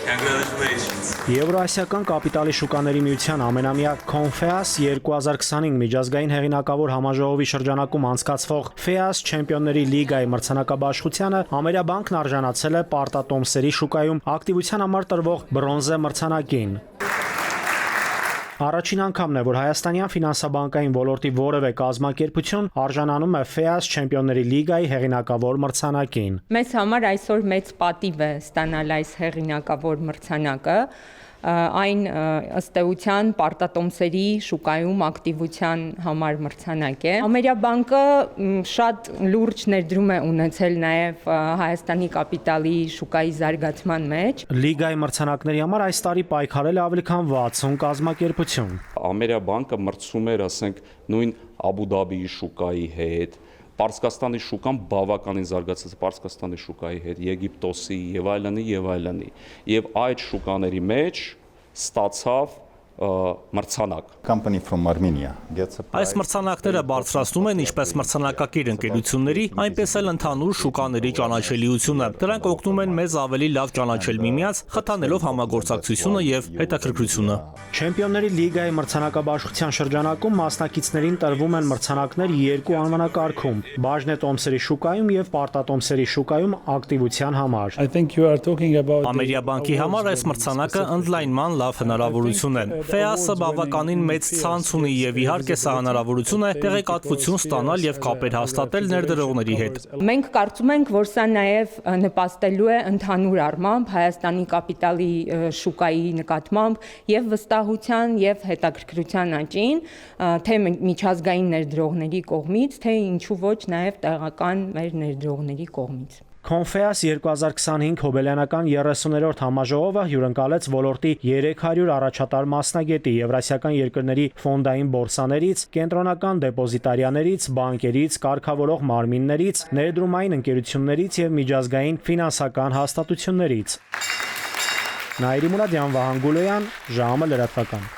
Congratulations. Եվրոասիական կապիտալի շուկաների միության ամենամյա Confeas 2025 միջազգային հեղինակավոր համաժողովի շրջանակում անցկացվող FEAS Չեմպիոնների լիգայի մրցանակաբաշխությանը Ամերիաբանկն արժանացել է պարտատոմսերի շուկայում ակտիվության համար տրվող բրոնզե մրցանակին։ Առաջին անգամն է, որ հայաստանյան ֆինանսաբանկային ոլորտի որևէ կազմակերպություն արժանանում է FEAS Չեմպիոնների լիգայի հեղինակավոր մրցանակին։ Մեզ համար այսօր մեծ պատիվ է ստանալ այս հեղինակավոր մրցանակը, այն ըստ էության պարտատոմսերի շուկայում ակտիվության համար մրցանակ է։ Ամերիաբանկը շատ լուրջ ներդրում է ունեցել նաև Հայաստանի կապիտալի շուկայի զարգացման մեջ։ Լիգայի մրցանակների համար այս տարի պայքարել է ավելի քան 60 կազմակերպություն։ Ամերիաբանկը մրցում էր, ասենք, նույն Աբու Դաբիի շուկայի հետ, Պարսկաստանի շուկան բավականին զարգացած Պարսկաստանի շուկայի հետ, Եգիպտոսի եւ այլնի, եւ այդ շուկաների մեջ ստացավ մրցանակ։ Company from Armenia gets a prize. Այս մրցանակները բարձրացնում են ինչպես մրցանակակիր ընկերությունների, այնպես էլ ընդհանուր շուկաների ճանաչելիությունը։ Դրանք օգնում են մեզ ավելի լավ ճանաչել միմյանց, խթանելով համագործակցությունը եւ հետաքրքրությունը։ Չեմպիոնների լիգայի մրցանակաբաշխության շրջանակում մասնակիցներին տրվում են մրցանակներ երկու անվանակարգում՝ բաժնետոմսերի շուկայում եւ պարտատոմսերի շուկայում ակտիվության համար։ Ամերիաբանկի համար այս մրցանակը ընդլայնման լավ հնարավորություն է։ FEAS-ը բավականին մեծ ցանց ունի եւ իհարկե սա հնարավորություն է տեղեկատվություն ստանալ եւ կապեր հաստատել ներդրողների հետ։ Մենք կարծում ենք, որ սա նաեւ նպաստելու է ընդհանուր առմամբ Հայաստանի կապիտալի շուկայի նկատմամբ եւ վստահության եւ հետաքրքրության աճին, թե միջազգային ներդրողների կողմից, թե ինչու ոչ նաեւ տեղական մեր ներդրողների կողմից։ Confeas 2025 հոբելյանական 30-րդ համաժողովը հյուրընկալեց ոլորտի 300 առաջատար մասնագետի եվրասիական երկրների ֆոնդային բորսաներից, կենտրոնական դեպոզիտարիաներից, բանկերից, կարգավորող մարմիններից, ներդրումային ընկերություններից եւ միջազգային ֆինանսական հաստատություններից։ Նաիրի Մուրադյան, Վահան Գուլոյան, ժամը լրատվական։